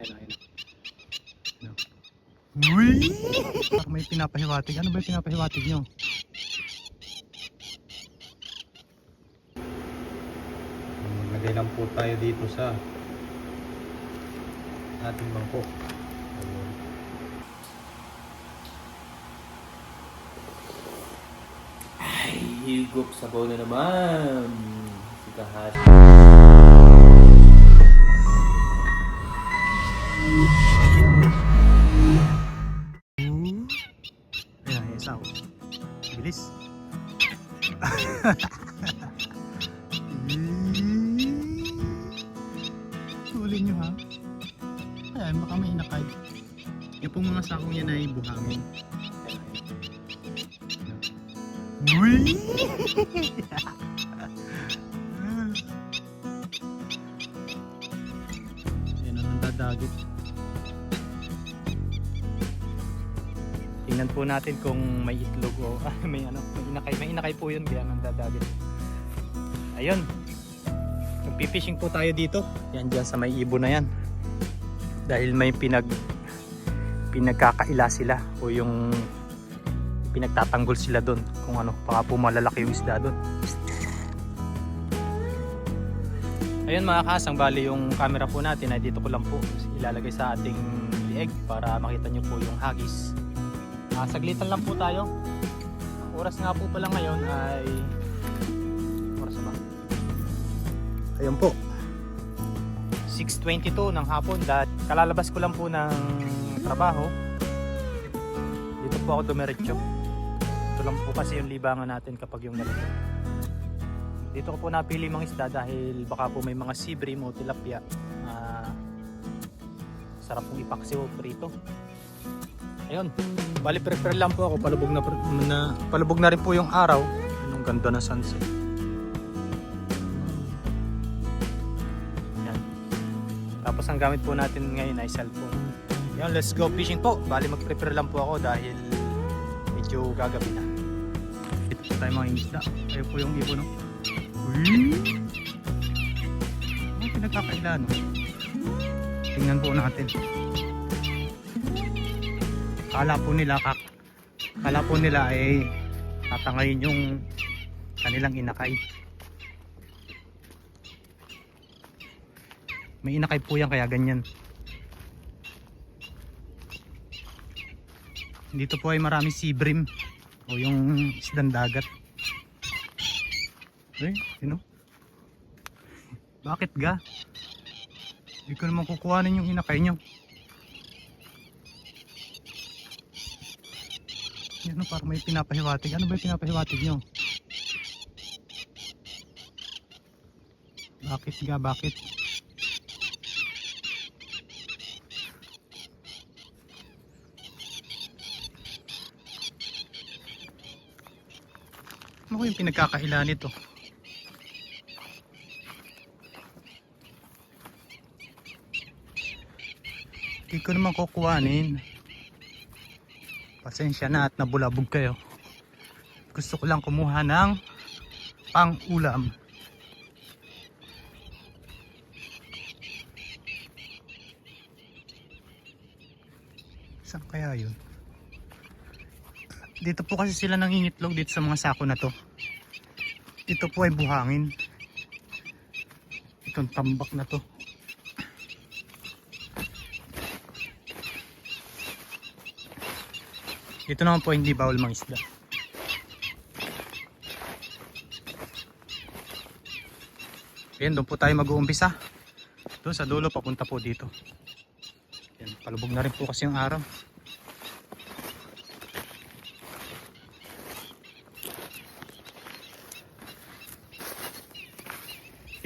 No. Uy! Parang may pinapahiwatig. Ano ba yung pinapahiwatig nyo? Maglagay lang po tayo dito sa ating bangko. Ay, higop sabaw na naman. Si Kahashi. Ayan, isaw. Bilis. Huli nyo ha. Ayan, baka may inakay. Yung pong mga sakong yan ay buhangin. Uy! Ayan ang dadagit. Tingnan po natin kung may itlog o may inakay po yun, kaya nandadagit. Ayun. Magpipishing po tayo dito. Yan dyan sa may ibon na yan. Dahil may pinagkakaila sila o yung pinagtatanggol sila doon kung ano, baka po malalaki yung isda doon. Ayun mga kasang, bali yung camera po natin ay dito ko lang po ilalagay sa ating lieg para makita nyo po yung hagis. Saglitan lang po tayo. Ang oras nga po pala ngayon ay oras ba? Ayun po, 6:22 ng hapon. Kalalabas ko lang po ng trabaho. Dito po ako dumiretso. Ito lang po kasi yung libangan natin kapag yung ganito. Dito ko po napili mga isda dahil baka po may mga sea bream o tilapia. Sarap pong ipaksiw o prito. Ayun, bali prepare lang po ako. Palubog na rin po yung araw. Anong ganda ng sunset. Yan. Tapos ang gamit po natin ngayon ay cellphone. Yan, let's go fishing po. Bali mag-prepare lang po ako dahil medyo gagabi na. Ito tayo mga isda. Ayun po yung ibon, no? Uy! Ano pinagkakaila, no? Tingnan po natin. Kala po nila ay tatangayin yung kanilang inakay. May inakay po yan kaya ganyan. Dito po ay maraming sea bream o yung isdang dagat. Eh, you know? Bakit ga? Hindi ko naman kukuhanin yung inakay nyo. Ano, parang may pinapahiwatig. Ano ba yung pinapahiwatig nyo? Bakit ga? Bakit? Ano ko yung pinagkakaila nito? Hindi ko naman kukuhanin. Pasensya na at nabulabog kayo. Gusto ko lang kumuha ng pang-ulam. Saan kaya yun? Dito po kasi sila nangingitlog dito sa mga sako na to. Ito po ay buhangin. Itong tambak na to. Ito naman po hindi bawal mga isda. Ayan, doon po tayo mag-uumpisa. Doon sa dulo, papunta po dito. Ayan, palubog na rin po kasi yung araw.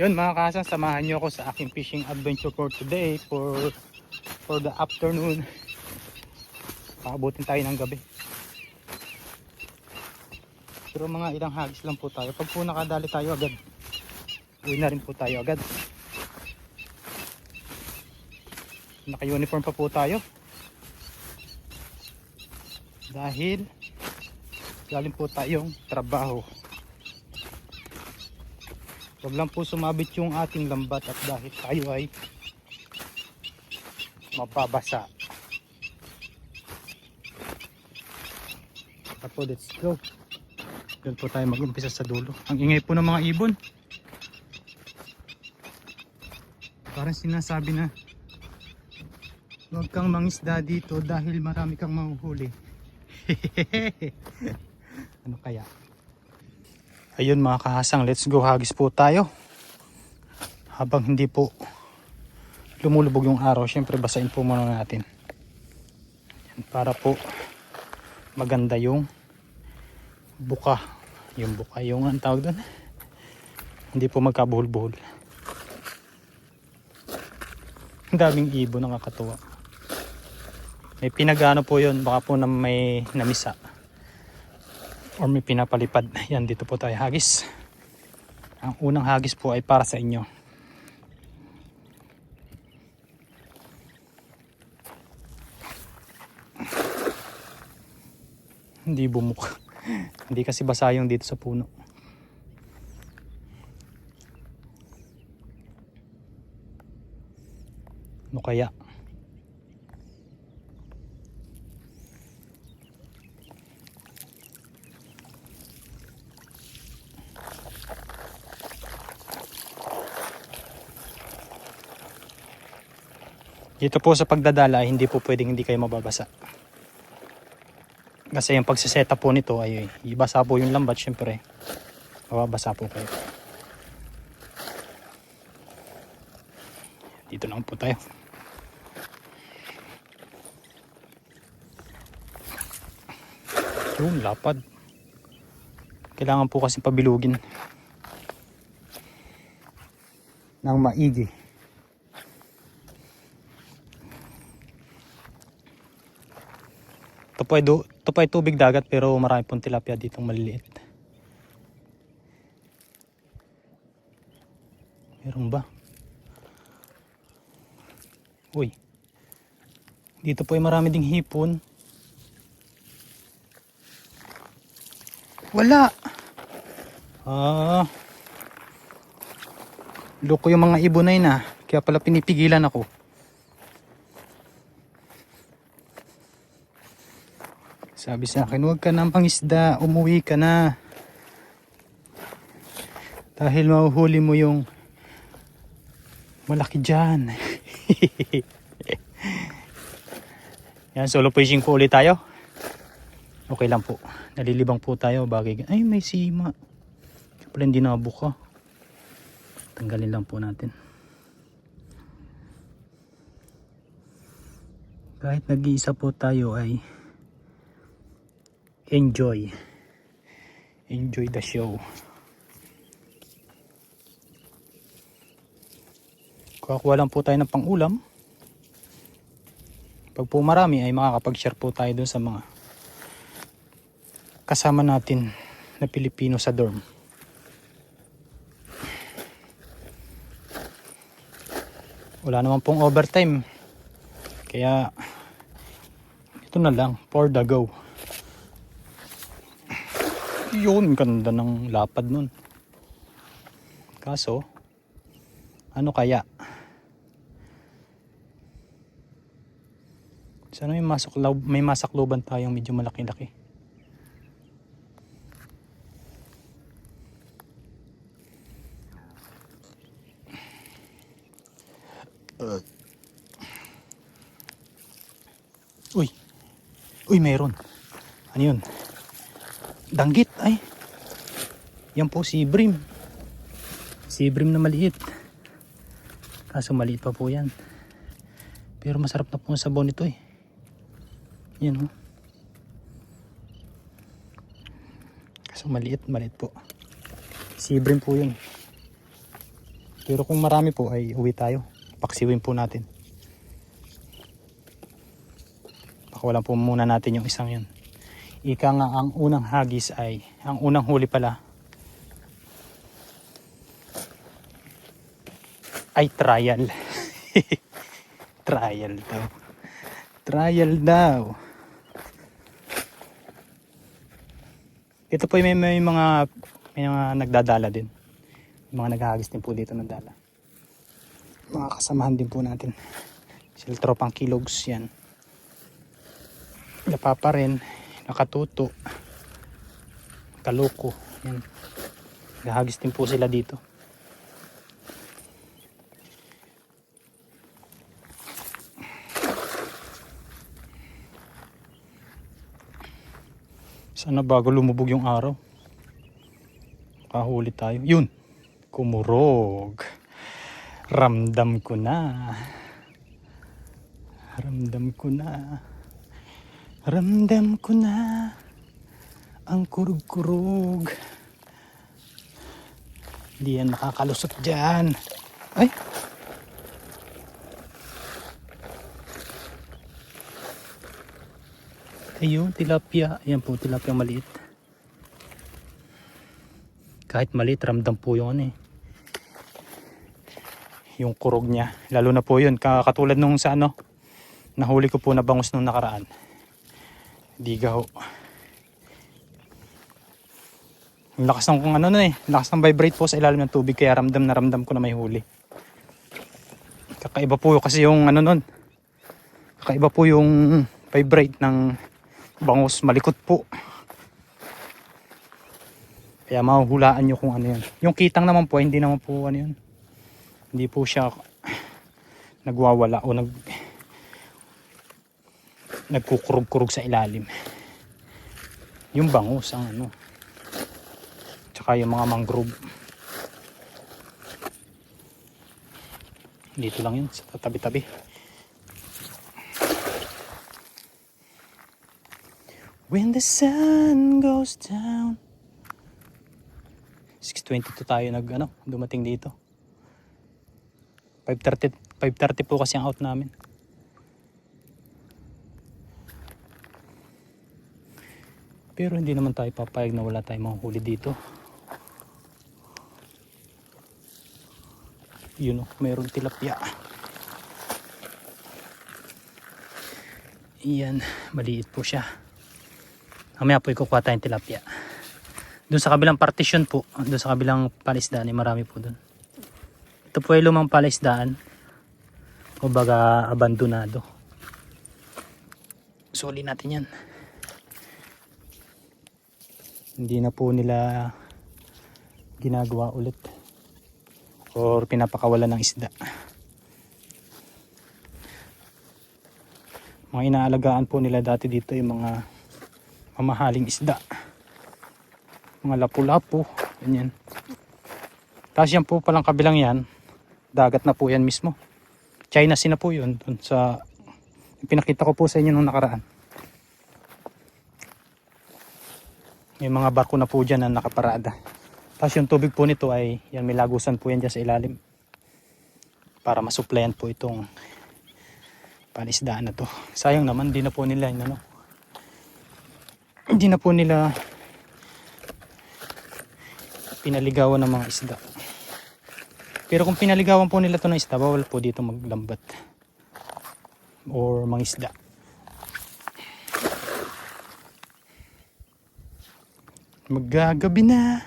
Yun mga kasan, samahan nyo ako sa aking fishing adventure for today for the afternoon. Paabutin tayo ng gabi. Pero mga ilang hagis lang po tayo. Pag po nakadali tayo agad, uwi na rin po tayo agad. Naka-uniform pa po tayo. Dahil galing po tayong trabaho. Huwag lang po sumabit yung ating lambat at dahil tayo ay mapabasa. Tapo, let's go. Doon po tayo mag-umpisa sa dulo. Ang ingay po ng mga ibon. Parang sinasabi na huwag kang mangisda dito dahil marami kang mahuhuli. Ano kaya? Ayun mga kahasang, let's go hagis po tayo. Habang hindi po lumulubog yung araw, syempre basahin po muna natin. Para po maganda yung buka. Yung buka, yung ang tawag doon. Hindi po magkabuhol-buhol. Ang daming ibon, nakakatuwa. May pinagano po yun, baka po na may namisa. Or may pinapalipad. Yan, dito po tayo hagis. Ang unang hagis po ay para sa inyo. Hindi bumuka. Hindi kasi basa yung dito sa puno. Ano kaya? Dito po sa pagdadala, hindi po pwedeng hindi kayo mababasa. Kasi yung pagsiseta po nito ay ibasa po yung lambat, syempre mababasa po kayo. Dito lang po tayo. Yung lapad. Kailangan po kasi pabilugin ng maigi. Ito po ay tubig dagat pero marami pong tilapia ditong maliliit. Meron ba? Uy. Dito po ay marami ding hipon. Wala. Loko yung mga ibonay na. Kaya pala pinipigilan ako. Sabi sa akin, huwag ka nang pangisda, umuwi ka na. Dahil mahuhuli mo yung malaki dyan. Yan, solo fishing po ulit tayo. Okay lang po. Nalilibang po tayo. Bagay. Ay, may sima. Kaya pala hindi nabuka. Tanggalin lang po natin. Kahit nag-iisa po tayo ay enjoy the show. Kuha lang po tayo ng pang-ulam. Pag po marami ay makakapag-share po tayo dun sa mga kasama natin na Pilipino sa dorm. Wala naman pong overtime. Kaya ito na lang for the go. Yun, ganda ng lapad nun. Kaso, ano kaya? Sana may masakloban tayong medyo malaki-laki. Uy, meron. Ano yun? Danggit, ay. Yan po si Brim. Si Brim na maliit. Kaso maliit pa po yan. Pero masarap na po ang sabaw nito eh. Yan oh. Kaso maliit po. Si Brim po yun. Pero kung marami po ay uwi tayo. Paksiwin po natin. Pakawalan po muna natin yung isang yun. Ika nga ang unang hagis ay, ang unang huli pala ay trial. Trial daw. Trial daw. Ito po may mga nagdadala din. Mga naghahagis din po dito ng dala. Mga kasamahan din po natin. Sila tropang kilogs yan. Napapa rin, nakatuto, kaloko. Yan. Nahagis din po sila dito. Sana bago lumubog yung araw. Kahuli tayo. Yun! Kumurog. Ramdam ko na. Ramdam ko na. Ramdam ko na. Ang kurug-kurug. Hindi yan makakalusot dyan. Ay! Ayun, tilapia. Ayan po, tilapia maliit. Kahit maliit, ramdam po yung ano eh. Yung kurog niya. Lalo na po yun. Katulad nung sa ano, nahuli ko po na bangus nung nakaraan. Diga ho. Ang lakas ng kung ano na eh. Lakas ng vibrate po sa ilalim ng tubig. Kaya ramdam na ramdam ko na may huli. Kakaiba po kasi yung ano nun. Kakaiba po yung vibrate ng bangus. Malikot po. Kaya mahuhulaan nyo kung ano yun. Yung kitang naman po, hindi naman po ano yun. Hindi po siya nagwawala o nagkukurog-kurog sa ilalim. Yung bangus ang ano. Tsaka yung mga mangrove. Dito lang yun sa tabi-tabi. When the sun goes down. 6:22 tayo dumating dito. 5:30 po kasi ang out namin. Pero hindi naman tayo papayag na wala tayong manghuli dito. Yun o, mayroong tilapia. Iyan, maliit po siya. Mamaya po ikukuha tayong tilapia. Doon sa kabilang partition po, doon sa kabilang palisdaan, marami po doon. Ito po ay lumang palaisdaan. O baga abandonado. Suli natin yan. Hindi na po nila ginagawa ulit. Or pinapakawalan ng isda. Mga inaalagaan po nila dati dito yung mga mamahaling isda. Mga lapu-lapu. Ganyan. Tapos yan po palang kabilang yan. Dagat na po yan mismo. China Sea na po yun. Dun sa pinakita ko po sa inyo nung nakaraan. May mga barko na po dyan na nakaparada. Tapos yung tubig po nito ay yan, may lagusan po yan dyan sa ilalim. Para masuplayan po itong panisdaan na to. Sayang naman, hindi na po nila hindi na po nila pinaligawan ng mga isda. Pero kung pinaligawan po nila to ng isda, bawal po dito maglambat or mangisda. Maggagabi na,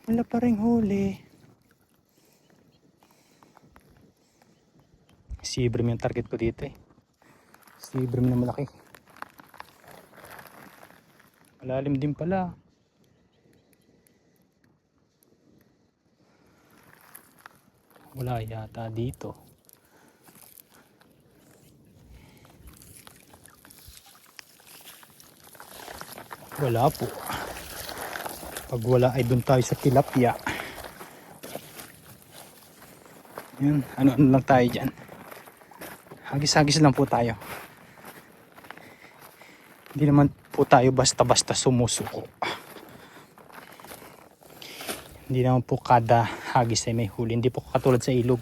wala pa ring huli. Si Ibrim yung target ko dito eh. Si Ibrim na malaki. Malalim din pala. Wala yata dito. Wala po. Pag wala ay doon tayo sa tilapia. Yun, ano-ano lang tayo dyan. Hagis-hagis lang po tayo. Hindi naman po tayo basta-basta sumusuko. Hindi naman po kada hagis ay may huli. Hindi po katulad sa ilog.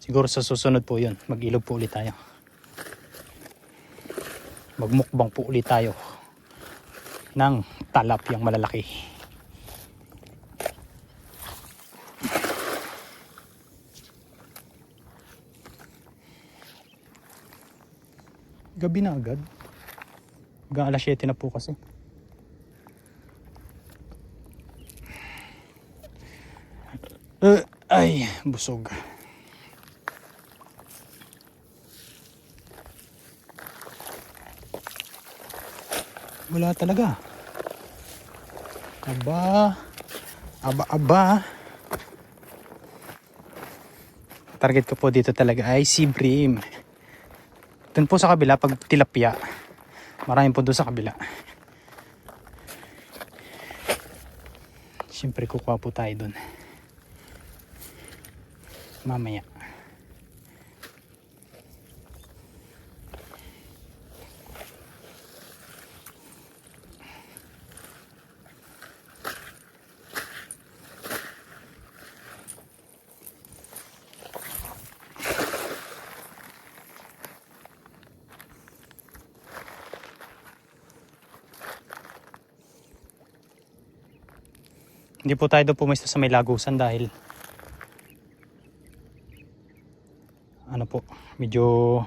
Siguro sa susunod po yun. Mag-ilog po ulit tayo. Magmukbang po ulit tayo ng talapyang malalaki. Gabi na agad. Hanggang alas 7 na po kasi. Ay, busog. Wala talaga. Aba. Aba. Target ko po dito talaga ay sea bream. Doon po sa kabila pag tilapia. Maraming po doon sa kabila. Siyempre kukuha po tayo doon. Mamaya. Hindi po tayo doon pumesto sa may lagusan dahil ano po, medyo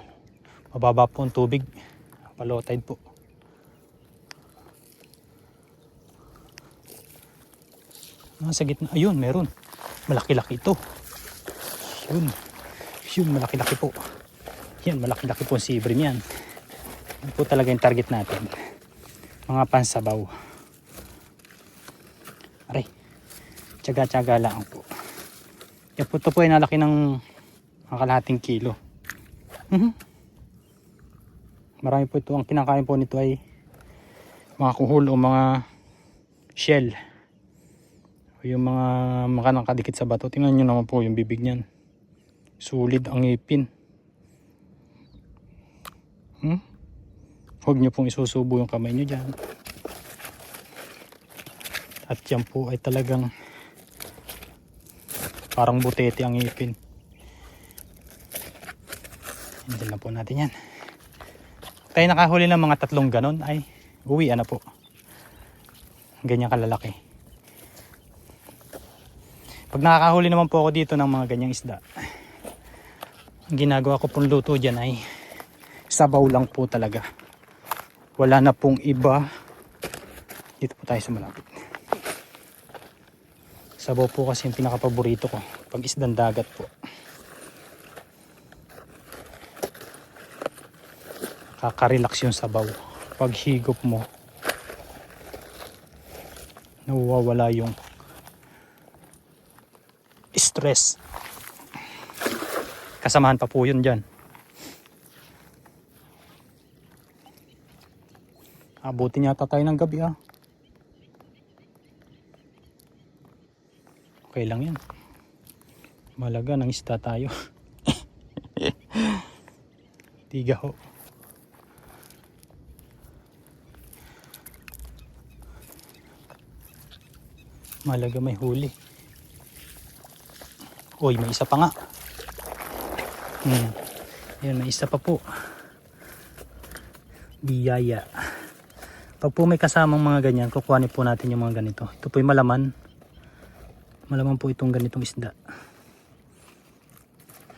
mababa po ang tubig. Low tide po. Sa gitna, ayun, meron. Malaki-laki ito. Yun, malaki-laki po. Yan, malaki-laki po si Ibrim yan. Yan po talaga yung target natin. Mga pansabaw. Aray. Tsaga-tsaga lang po. Yan po ito po ay nalaki ng kalahating kilo. Marami po ito. Ang kinakain po nito ay mga kuhol o mga shell. O yung mga nakadikit sa bato. Tingnan nyo naman po yung bibig niyan. Sulit ang ngipin. Huwag nyo pong isusubo yung kamay nyo dyan. At yan po ay talagang parang butete ang ngipin. Hindi na po natin yan. Tayo nakahuli ng mga 3 ganon ay uwi na po. Ganyan kalalaki. Pag nakakahuli naman po ako dito ng mga ganyang isda, ang ginagawa ko pong luto dyan ay sabaw lang po talaga. Wala na pong iba. Dito po tayo sa malapit. Sabaw po kasi yung pinakapaborito ko pag isdang dagat po. Kakarelax yung sabaw. Pag higop mo, nawawala yung stress. Kasamahan pa po yun dyan. Abutin yata tayo ng gabi ah. Okay lang yan. Malaga nang isda tayo. Tiga ho. Malaga may huli. Uy, may isa pa nga. Yan, may isa pa po. Biyaya. Pag po may kasamang mga ganyan, kukuhanin po natin yung mga ganito. Ito po yung malaman. Malaman po itong ganitong isda.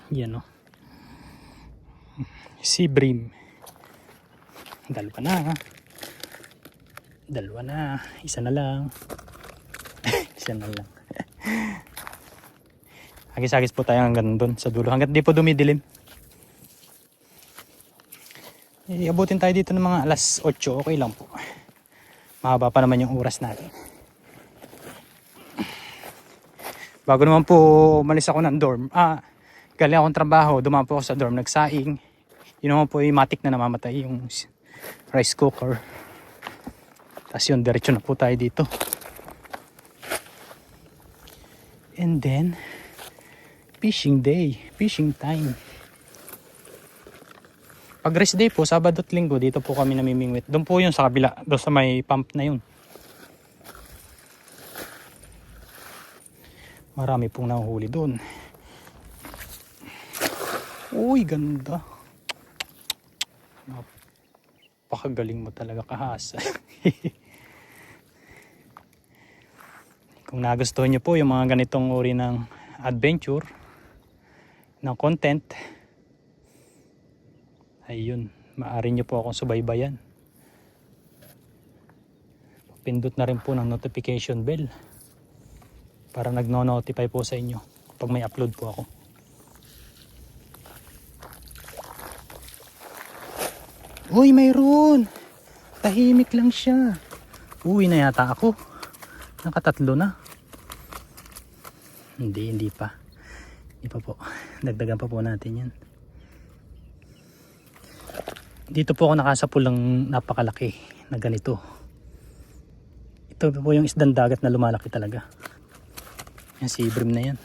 Yan o. Sea bream. Dalawa na. Dalawa na. Isa na lang. Isa na lang. Agis-agis po tayo hanggang doon sa dulo. Hanggang di po dumidilim. Iabutin tayo dito ng mga alas 8. Okay lang po. Mahaba pa naman yung oras natin. Bago naman po umalis ako ng dorm. Galing akong trabaho. Dumaan po ako sa dorm. Nagsaing. Yun naman po yung matik na namamatay. Yung rice cooker. Tapos yun, diretso na po tayo dito. And then, fishing day. Fishing time. Pag rest day po, Sabado at Linggo, dito po kami namimingwit. Doon po yun sa kabila. Doon sa may pump na yun. Marami pong nahuhuli doon. Uy, ganda. Napakagaling mo talaga, Kahasa. Kung nagustuhan nyo po yung mga ganitong uri ng adventure, ng content, ayun, maaari nyo po akong subaybayan. Pindot na rin po ng notification bell para nagno-notify po sa inyo pag may upload po ako. Uy, mayroon! Tahimik lang siya. Uwi na yata ako. Nakatatlo na. Hindi pa. Hindi pa po. Dagdagan pa po natin yan. Dito po ako nakasapulang napakalaki na ganito. Ito po yung isdang dagat na lumalaki talaga. Yan, sea bream na yan.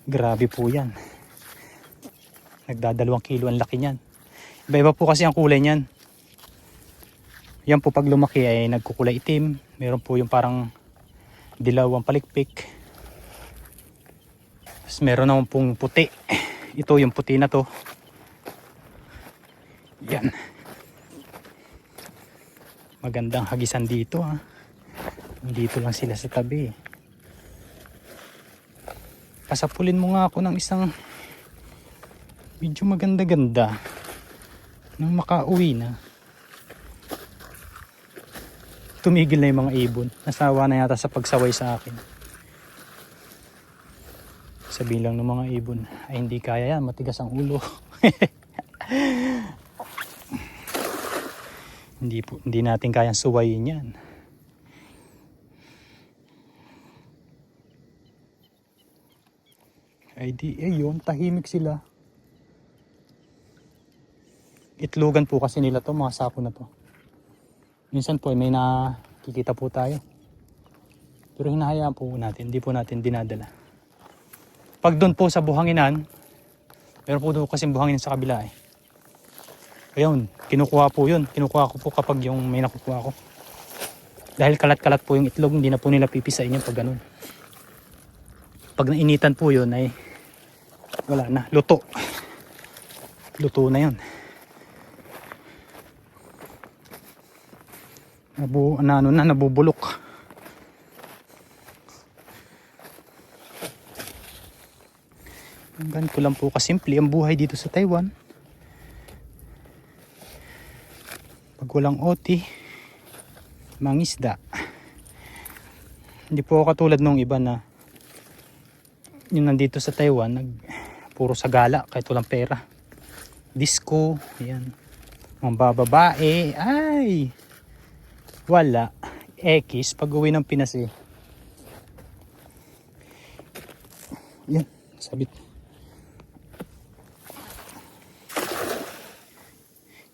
Grabe po yan. Nagdadalawang kilo ang laki niyan. Iba-iba po kasi ang kulay niyan. Yan po pag lumaki ay nagkukulay itim. Meron po yung parang dilaw ang palikpik. Tapos meron naman pong puti. Ito yung puti na to. Yan. Magandang hagisan dito ha. Dito lang sila sa tabi. Pasapulin mo nga ako ng isang medyo maganda-ganda nang makauwi na. Tumigil na yung mga ibon. Nasawa na yata sa pagsaway sa akin. Sabihin lang ng mga ibon, ay hindi kaya yan, matigas ang ulo. Hindi natin kayang suwayin yan. Ay di, yun, tahimik sila. Itlogan po kasi nila to, mga sako na to. Minsan po may nakikita po tayo. Pero hinahayaan po natin, hindi po natin dinadala. Pag doon po sa buhanginan, meron po doon kasi buhangin sa kabila eh. Ayun, kinukuha po yun. Kinukuha ko po kapag yung may nakukuha ko. Dahil kalat-kalat po yung itlog, hindi na po nila pipisain yung pag ganun. Pag nainitan po yun ay wala na, luto. Luto na yun. Nabubulok. Ganito lang po kasimple ang buhay dito sa Taiwan. Pag walang OT, mangisda. Hindi po ako katulad nung iba na yung nandito sa Taiwan, puro sa gala kahit walang pera. Disco, yan. Mga babae, ay! Wala. X, pag uwi ng Pinas eh. Yan, sabit.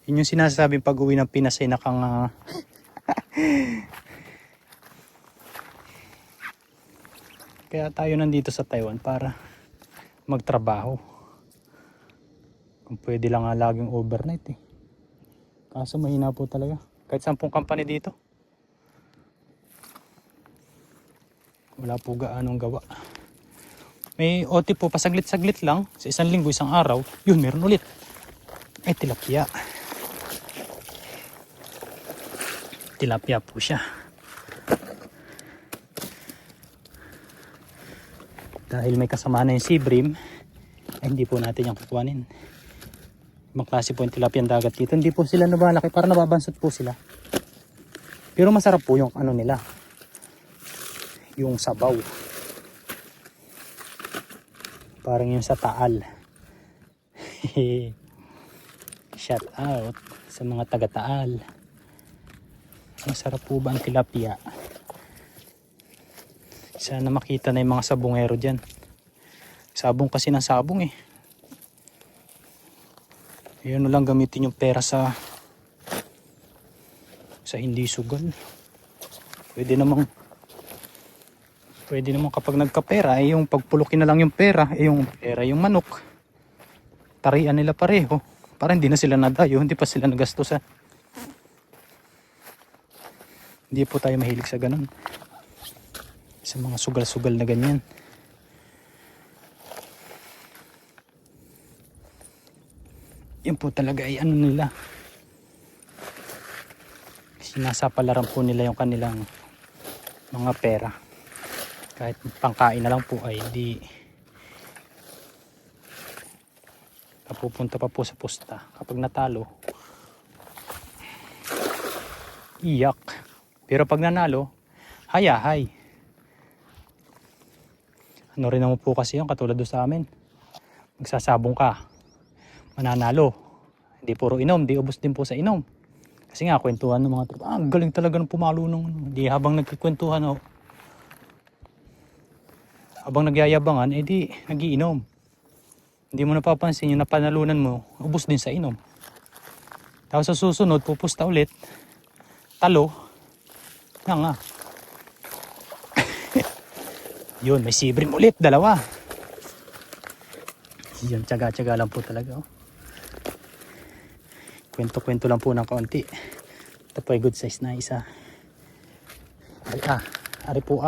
Yun yung sinasabing pag uwi ng Pinas ay nakang kaya tayo nandito sa Taiwan para magtrabaho. Kung pwede lang nga laging overnight eh. Kaso mahina po talaga. Kahit 10 company dito. Wala po gaanong gawa. May OT po pasaglit-saglit lang. Sa isang linggo, isang araw. Yun, meron ulit. Ay, tilapia. Tilapia po siya. Dahil may kasama na yung sea bream, ay hindi po natin yung kukuhanin. Ibang klase po yung tilapia dagat dito. Hindi po sila nabalaki, para nababansot po sila. Pero masarap po yung ano nila. Yung sabaw. Parang yung sa Taal. Shout out sa mga taga Taal. Masarap po ba ang tilapia? Sana makita na yung mga sabongero dyan. Sabong kasi ng sabong eh. Ayun lang gamitin yung pera sa hindi sugal. Pwede namang kapag nagkapera yung pagpulukin na lang yung pera, yung pera yung manok. Tarian nila pareho para hindi na sila nadayo, hindi pa sila nagastusan. Hindi po tayo mahilig sa ganun. Sa mga sugal-sugal na ganyan. Yan po talaga ay ano nila. Sinasapalaran po nila yung kanilang mga pera. Kahit pangkain na lang po ay di napupunta pa po sa pusta. Kapag natalo, iyak. Pero pag nanalo, hayahay. Ano rin naman po kasi yun, katulad doon sa amin. Magsasabong ka, mananalo. Hindi puro inom, di ubos din po sa inom. Kasi nga, kwentuhan ng mga tropa. Ang galing talaga ng pumalo nung ano. Di habang nagkikwentuhan, oh, habang nagyayabangan, di nagiinom. Hindi mo napapansin yung napanalunan mo, ubos din sa inom. Tapos sa susunod, pupusta ulit. Talo. Yan nga. Yun, may sibrim ulit, dalawa. Yun, tsaga-tsaga lang po talaga. Oh. Kwento-kwento lang po ng kaunti. Ito po ay good size na isa. Ari po.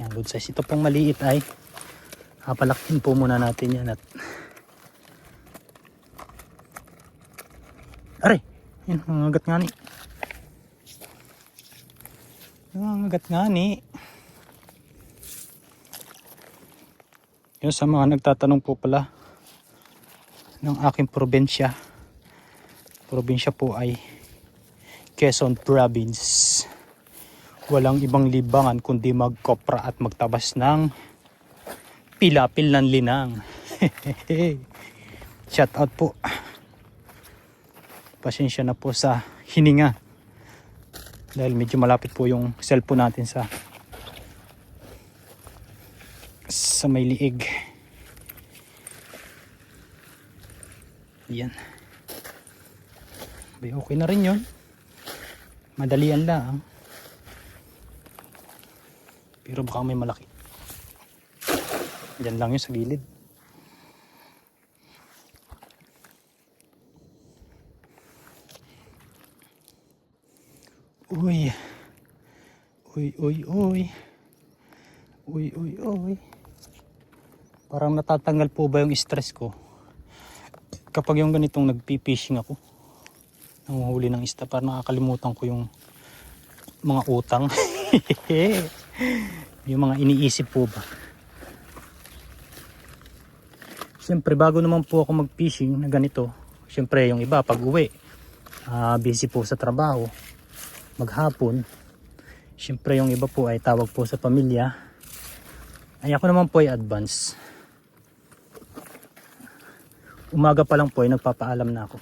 Yan, good size. Ito pong maliit ay papalakin po muna natin yan. At ari, yan, nangagat nga ni. Nangagat nga ni. Yun, sa mga nagtatanong po pala ng aking probinsya. Probinsya po ay Quezon Province. Walang ibang libangan kundi magkopra at magtabas ng pilapil ng linang. Shout out po. Pasensya na po sa hininga. Dahil medyo malapit po yung cellphone natin sa may liig. Yan. Okay na rin yun. Madalian lang. Pero baka may malaki. Yan lang yun sa gilid. Uy. Uy. Parang natatanggal po ba yung stress ko kapag yung ganitong nagpipishing ako. Nanguhuli ng isda, para nakakalimutan ko yung mga utang. Yung mga iniisip po ba. Siyempre bago naman po ako mag-fishing na ganito, siyempre yung iba pag uwi, busy po sa trabaho, maghapon. Siyempre yung iba po ay tawag po sa pamilya. Ay ako naman po ay advance. Umaga pa lang po ay nagpapaalam na ako.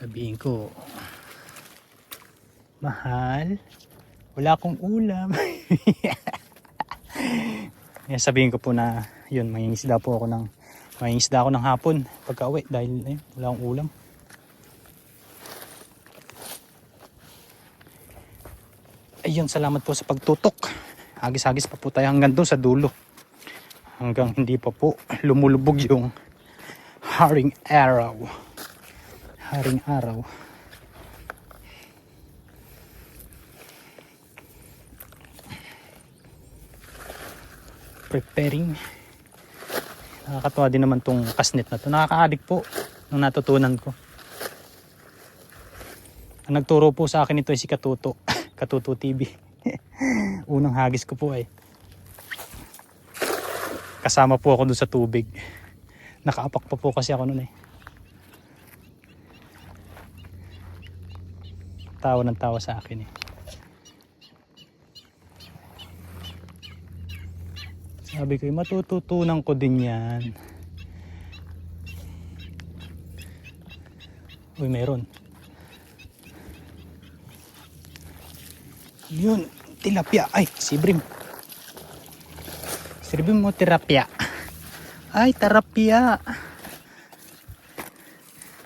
Sabihin ko, mahal, wala akong ulam. Sabihin ko po na yun, mangingisda ako ng hapon pagka uwi dahil wala akong ulam. Ayun, salamat po sa pagtutok. Hagis-hagis pa po tayo hanggang doon sa dulo. Hanggang hindi pa po lumulubog yung haring araw. Preparing. Nakakatuwa din naman tong kasnet na to. Nakaka-addict po nung natutunan ko. Ang nagturo po sa akin ito ay si Katuto. Katuto TV. Unang hagis ko po ay kasama po ako doon sa tubig. Nakaapak pa po kasi ako noon eh. Tawa ng tawa sa akin eh. Sabi ko, matututunan ko din yan. Uy, meron. Yun, tilapia. Ay, sibrim. Sibrim mo tilapia. Ay, tarapia.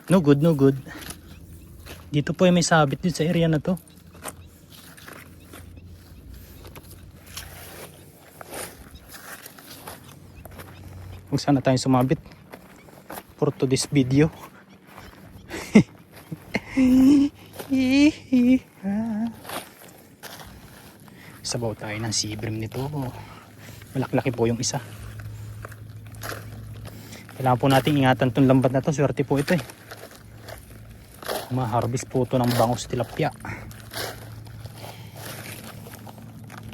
No good. Dito po ay may sabit din sa area na to. Huwag sana tayong sumabit for today's video. Sabaw tayo ng sibrim nito. Malaklaki po yung isa. Kailangan po natin ingatan itong lambat na to. Swerte po ito eh. Ma-harvest po ito ng bangus tilapia.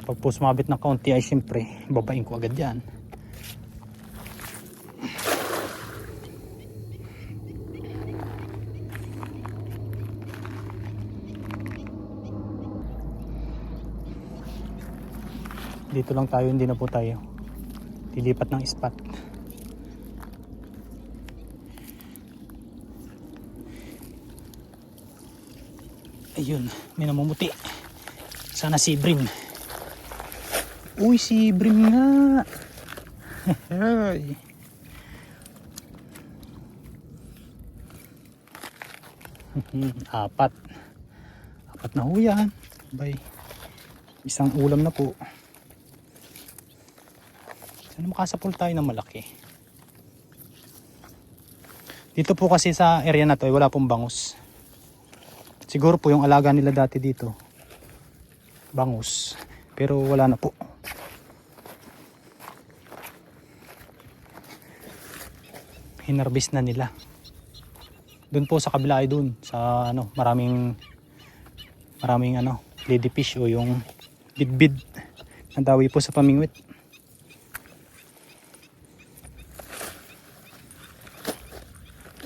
Pag po sumabit ng kaunti ay siyempre babain ko agad yan. Dito lang tayo, hindi na po tayo lilipat ng spot. Ayun, may namumuti. Sana si Brim. Uy, si Brim nga. Ay. Apat na ho yan. Bay, isang ulam na po. Sana makasapul tayo ng malaki. Dito po kasi sa area na to ay wala pong bangus. Siguro po yung alaga nila dati dito bangus, pero wala na po. Hinarbis na nila. Doon po sa kabila ay doon sa ano, maraming ano, ladyfish o yung bidbid na dawi po sa pamingwit.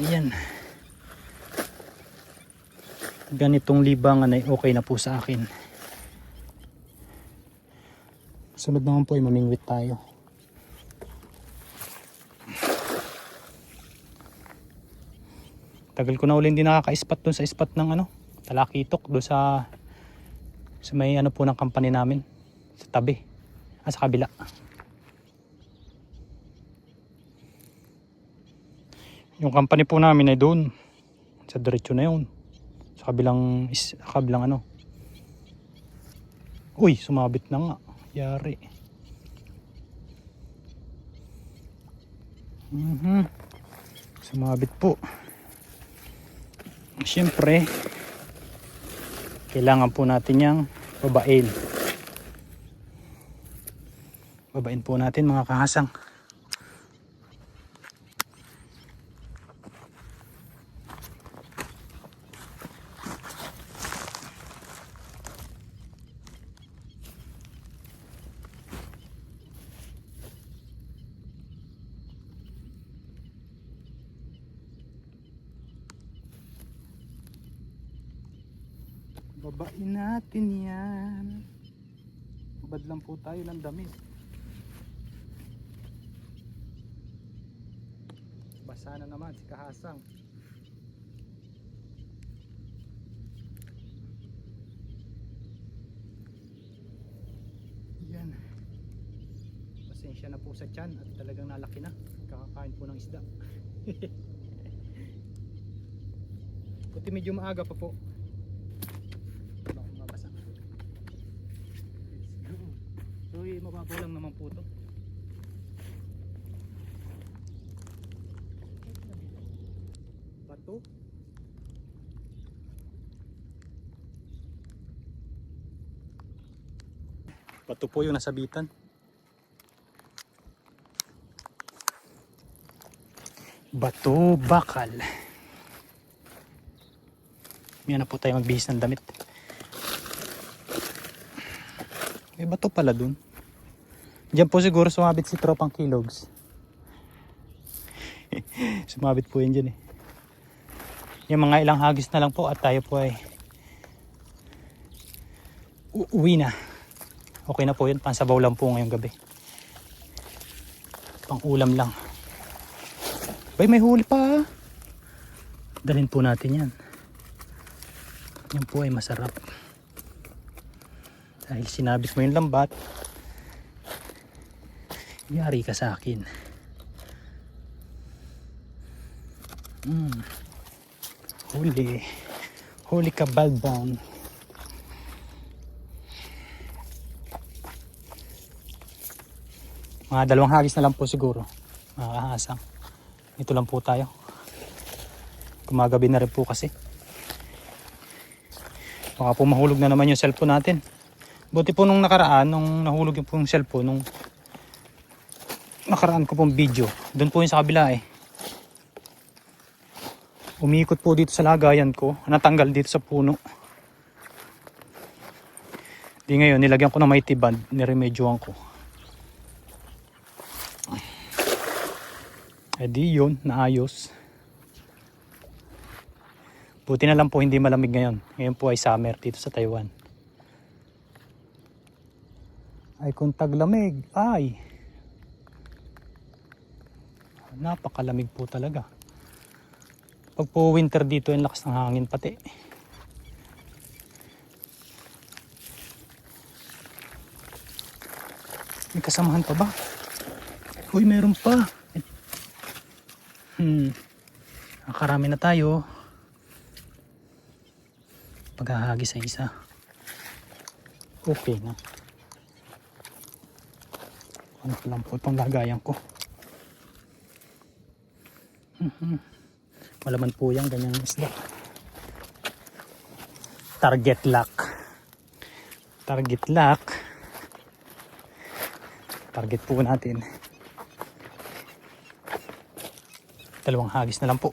Ayan. Ganitong libangan ay okay na po sa akin. Sunod naman po ay mamingwit tayo. Tagal ko na ulit hindi nakaka-spot doon sa spot ng ano, Talakitok doon sa may ano po ng company namin sa tabi, sa kabila. Yung company po namin ay doon sa diretso na yun, sa kabilang ano. Uy, sumabit na nga, yari. Sumabit po. Siyempre kailangan po natin yang babain. Babain po natin mga kahasang. Babain natin yan. Babad lang po tayo ng damit. Basa na naman si kahasang. Yan. Pasensya na po sa tiyan at talagang nalaki na. Kakakain po ng isda. Buti medyo maaga pa po. Uy, mababaw lang naman po ito. Bato. Bato po yung nasabitan. Bato bakal. Yan na po tayo magbihis ng damit. May bato pala dun. Diyan po siguro sumabit si Tropang Kilogs. Sumabit po yun dyan eh. Yung mga ilang hagis na lang po at tayo po ay uuwi na. Okay na po yun. Pansabaw lang po ngayong gabi. Pang ulam lang. Bay, may huli pa. Dalhin po natin yan. Yan po ay masarap. Dahil sinabit mo yung lambat, yari ka sa akin. Huli ka, balbon. Mga 2 hagis na lang po siguro, mga kahasang. Ito lang po tayo. Gumagabi na rin po kasi. Baka po mahulog na naman yung cellphone natin. Buti po nung nakaraan, nung nahulog yung pong cellphone, nung nakaraan ko pong video, doon po yung sa kabila eh. Umiikot po dito sa lagayan ko, natanggal dito sa puno. Di ngayon, nilagyan ko ng mighty band, niremedyoan ko. Eh di yun, naayos. Buti na lang po hindi malamig ngayon. Ngayon po ay summer dito sa Taiwan. Ay kung taglamig, ay napakalamig po talaga. Pag po winter dito, yung lakas ng hangin pati. May kasamahan pa ba? Uy, meron pa. Nakarami na tayo. Paghahagi sa isa. Okay na. Ano pa lang po itong lagayan ko. Malaman po yan, ganyang isda. Target lock. Target lock. Target po natin. Dalawang hagis na lang po.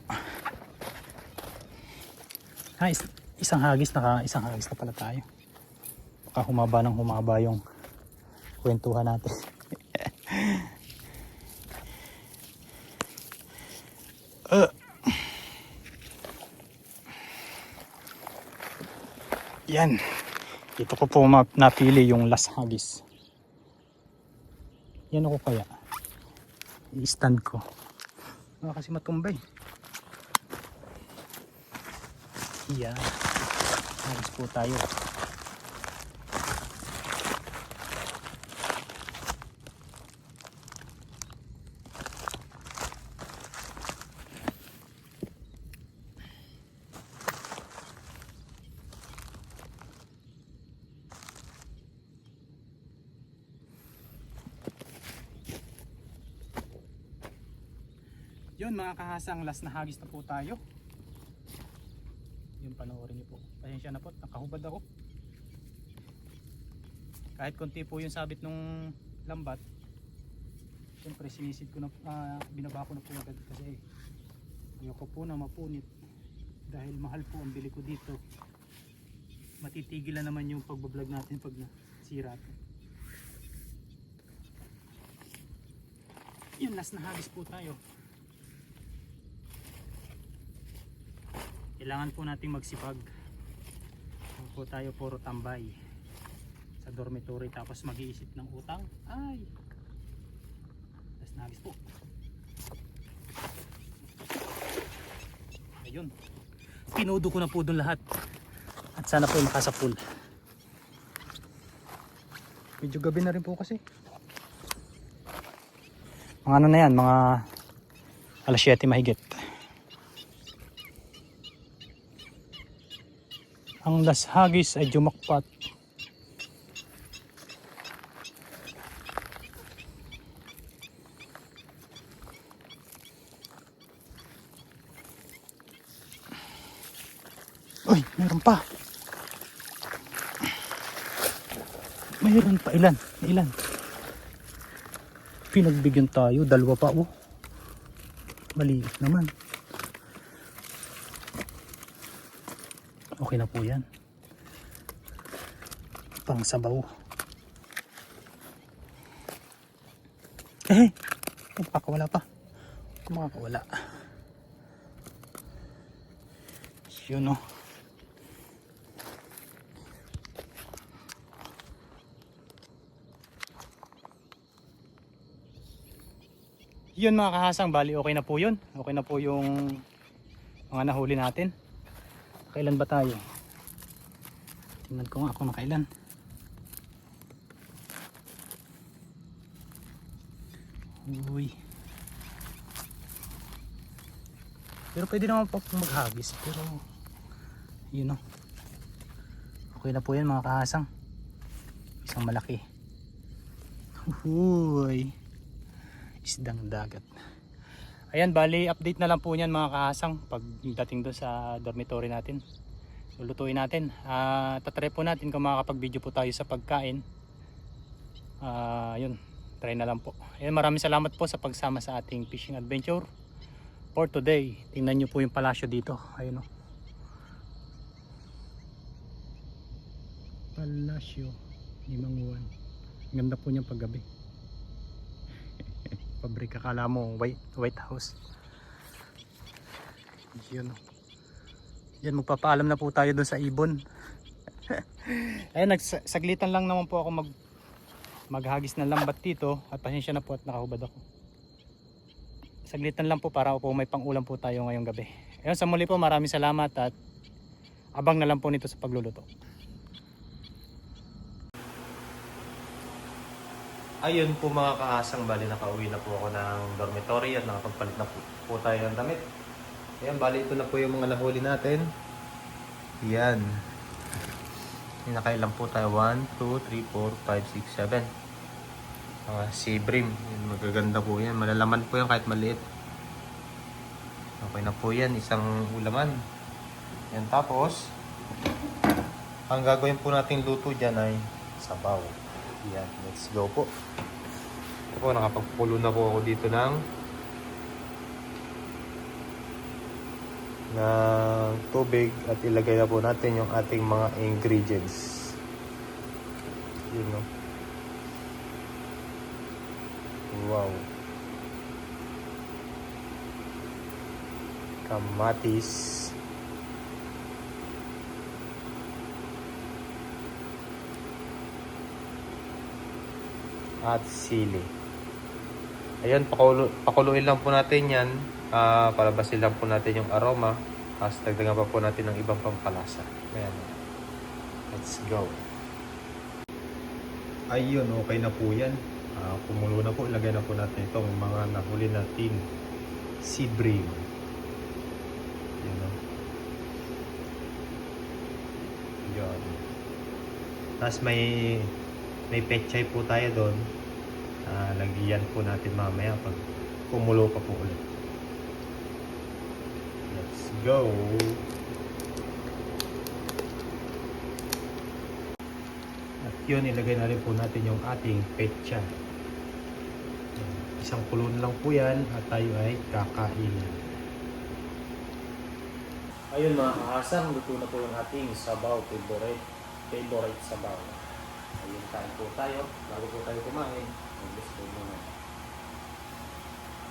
Isang hagis na pala tayo. Baka humaba ng humaba yung kwentuhan natin. Yan. Dito ko po napili yung last hagis. Yan ako kaya. I-stand ko. Kasi matumbay. Yan. Hagis po tayo. Yun mga kahasang, last na hagis na po tayo. Yung panoorin niyo po. Pasensya na po, nakahubad ako. Kahit konti po yung sabit nung lambat, siyempre sinisid ko na, binaba ko na po agad kasi ayoko po na mapunit. Dahil mahal po ang bili ko dito. Matitigilan naman yung pagbablog natin pag nasira ito. Yun, last na hagis po tayo. Kailangan po nating magsipag. Huwag po tayo puro tambay sa dormitory tapos mag-iisip ng utang. Ay! Last na hagis po. Ayun. Pinudo ko na po doon lahat. At sana po makasapul. Medyo gabi na rin po kasi. Mga ano na yan, mga alas 7 mahigit. Ang last hagis ay jumakpat. Uy, meron pa. Mayroon pa. Ilan? Ilan? Pinagbigyan tayo. Dalawa pa. Oh. Maliit naman. Okay na po yan. Pang sabaw. Makakawala pa. Makakawala. Yun o. Yun mga kahasang, bali okay na po yun. Okay na po yung mga nahuli natin. Kailan ba tayo? Tingnan ko nga kung nakailan. Uy. Pero pwede naman po maghagis. Pero yun o. Okay na po yan mga kahasang. Isang malaki. Uy. Isdang dagat. Ayan, bali update na lang po niyan mga kahasang pag dating doon sa dormitory natin. Lulutuin natin. Tatry po natin kung makakapag-video po tayo sa pagkain. Yun, try na lang po. Ayan, maraming salamat po sa pagsama sa ating fishing adventure for today. Tingnan nyo po yung palasyo dito. Ayun o. Palasyo ni Manguan. Ganda po niyang paggabi. Pabrika, kala mo White House. Yun. Yan, magpapaalam na po tayo doon sa ibon. Ayun, nagsaglitan lang naman po ako maghagis ng lambat dito at pasensya na po at nakahubad ako. Saglitan lang po para po may pangulam po tayo ngayong gabi. Ayun, sa muli po maraming salamat at abang na lang po nito sa pagluluto. Ayun po mga kahasang, bali nakauwi na po ako ng dormitory at nakapagpalit na po tayo ng damit. Ayan, bali ito na po yung mga nahuli natin. Yan. Nakailan po tayo? 1, 2, 3, 4, 5, 6, 7. Mga sea bream. Yan, magaganda po yan. Malalaman po yan kahit maliit. Okay na po yan. Isang ulaman. Yan, tapos ang gagawin po nating luto dyan ay sabaw. Yan, let's go po. Ito po, nakapagpulo na po ako dito ng tubig at ilagay na po natin yung ating mga ingredients. Yun, no? Wow. Kamatis. At sili. Ayan, pakuluin lang po natin yan. Palabasin lang po natin yung aroma. Tapos dagdagan pa po natin ng ibang pampalasa. Ayan. Let's go. Ayun, okay na po yan. Kumulo na po. Ilagay na po natin itong mga nahuli natin sea bream. Ayan, no? Ayan. Tapos may pechay po tayo doon. Lagyan po natin mamaya pag kumulo pa po ulit. Let's go. At yun, ilagay na rin po natin yung ating pechay. Isang kulo na lang po yan at tayo ay kakainin. Ayun mga kahasang, luto na po yung ating sabaw, favorite sabaw. Ayun, kain po tayo. Bago po tayo kumain, mag-bless po muna.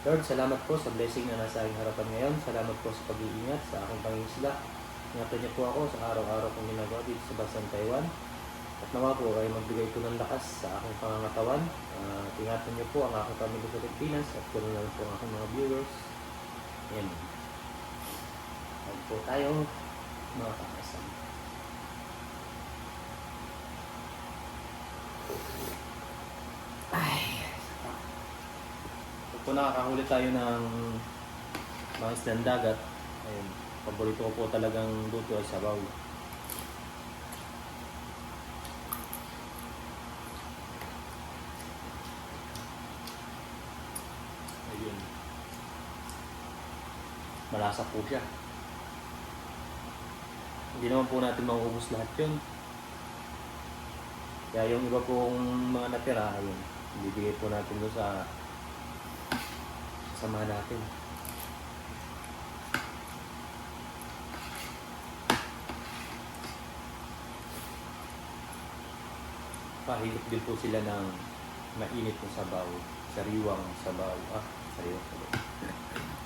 Lord, salamat po sa blessing na nasa aking harapan ngayon. Salamat po sa pag-iingat sa aking pangingisla. Ingatan niyo po ako sa araw-araw kong ginagawa dito sa Bansang Taiwan. At nawa po ay magbigay ko ng lakas sa aking pangangatawan. Ingatan niyo po ang aking pamilya sa Pilipinas at ganoon na rin po ang aking mga viewers. Ayan. Kain po tayo, mga kakasama. Kung nakakahuli tayo ng mga islang dagat, ayun, paborito ko po talagang luto ay sabaw. Ayun. Malasa po siya. Hindi naman po natin mauubos lahat yun. Kaya yung iba pong mga natira, ayun, bibigay po natin doon sa sama natin. Pahilip din po sila ng mainit na sabaw, sariwang sabaw. Sariwang sabaw.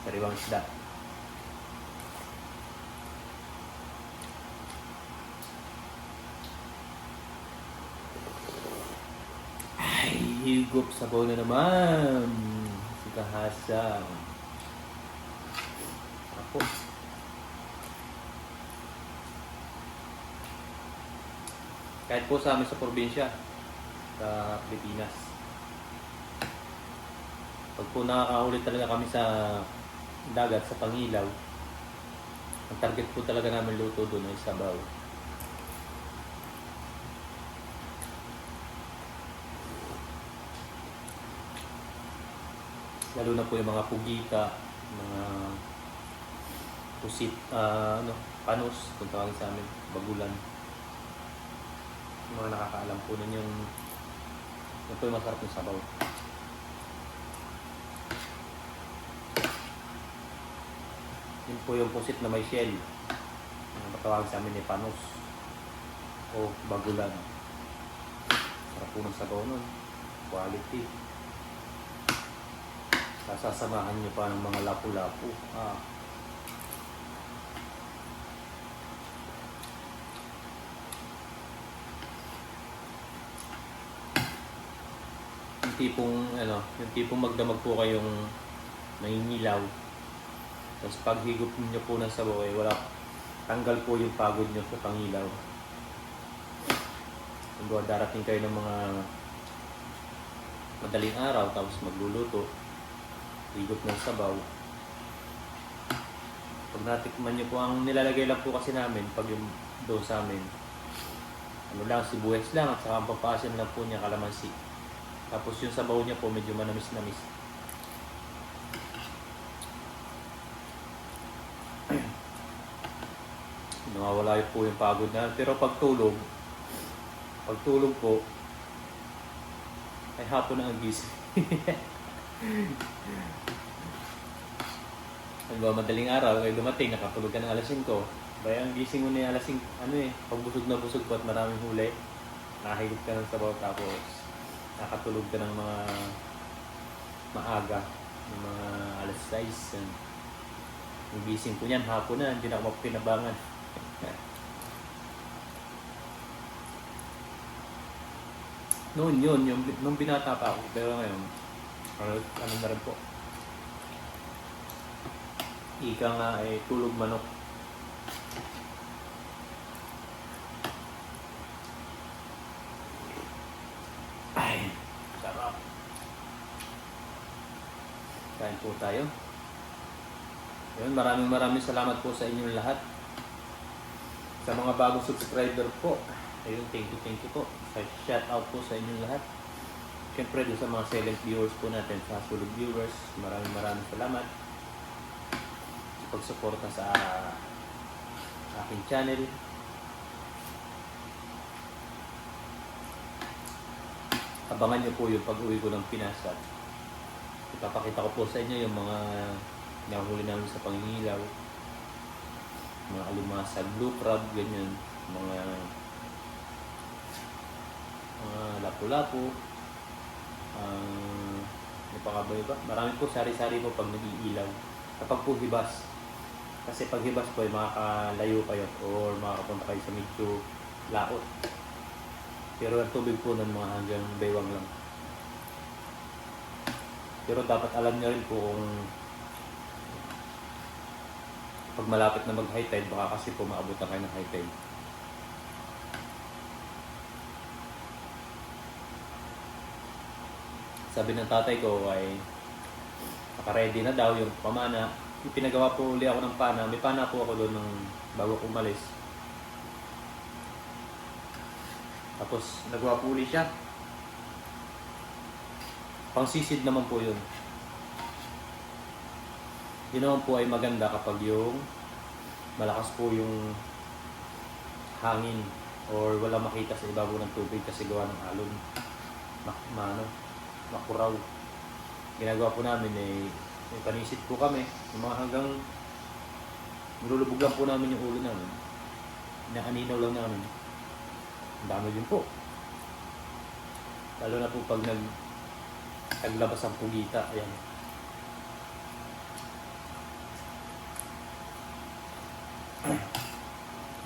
Sariwang isda. Ay, higop sabaw na naman. Kahasang ako. Kahit po sa amin sa probinsya sa Pilipinas, pag po nakakahuli talaga kami sa dagat, sa Pangilaw, ang target po talaga namin luto doon ay sabaw. Lalo na po yung mga pugita, mga pusit, panos, kung tawagin sa amin, bagulan. Yung mga nakakaalam po nun yung po yung masarap yung sabaw. Yun po yung pusit na may shell. Yung tawagin sa amin ay panos o bagulan. Sarap po ng sabaw nun. Quality. Sasamahan nyo pa ng mga lapu-lapu. yung tipong magdamag po kayong nangingilaw. Tapos pag higop niyo po ng sabaw, wala, tanggal po yung pagod niyo sa pangilaw. Kung darating kayo ng mga madaling araw, tapos magluluto, higop ng sabaw. Pag natikman niyo po, ang nilalagay lang po kasi namin, pag yung doon sa amin, sibuyas lang at saka ang papasin lang po niya kalamansi. Tapos yung sabaw niya po medyo manamis-namis. Nawawala po yung pagod na. Pero pagtulog po, ay hapon na ang gising. Madaling araw, ay dumating, nakatulog ka ng alas 5. Baya ang gising mo na alas 5, pag busog na busog po at maraming huli, nakahigop ka ng sabaw tapos nakatulog ka ng mga maaga, ng mga alas 6. Yung gising ko niyan, hapon na, hindi na ako mapinabangan. Noon yun, nung binata pa ako, pero ngayon, ano na rin po. Ika nga tulog manok. Ay, sarap. Kain po tayo. Yun, maraming salamat po sa inyong lahat. Sa mga bagong subscriber po, ayun, thank you po. Shout out po sa inyong lahat. Siyempre, doon sa mga silent viewers po natin, sa sulog viewers, maraming salamat sa pagsuporta sa aking channel. Abangan nyo po yung pag-uwi ko ng Pinas at ipapakita ko po sa inyo yung mga nahuli namin sa pangingilaw, mga alimasag, blue crab, ganyan, mga lapu-lapu, ano pa ba iba? Marami po sari-sari po pag nag-iilaw. Kapag po hibas, kasi pag hibas po ay makakalayo kayo or makakapunta kayo sa medyo laot. Pero ang tubig po ng mga hanggang baywang lang. Pero dapat alam nyo rin po kung pag malapit na mag-high tide, baka kasi po maabot na kayo ng high tide. Sabi ng tatay ko ay naka-ready na daw yung pamana. Pinagawa po uli ako ng pana. May pana po ako doon nung bago ko umalis. Tapos nagawa po uli siya. Pangsisid naman po yun. Yun naman po ay maganda kapag yung malakas po yung hangin or wala makita sa ibabaw ng tubig kasi gawa ng alon. Makuraw. Ginagawa po namin may panisid po kami. Yung mga hanggang nilulubog lang po namin yung ulo namin. Inaaninaw lang namin. Ang dami din po. Lalo na po pag naglabas ang pugita. Ayan.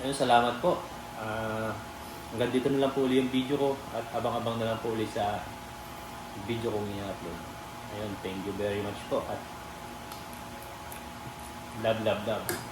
Ayun, salamat po. Hanggang dito na lang po uli yung video ko at abang-abang na lang po uli sa video kong i-upload. Ayun, thank you very much po at love.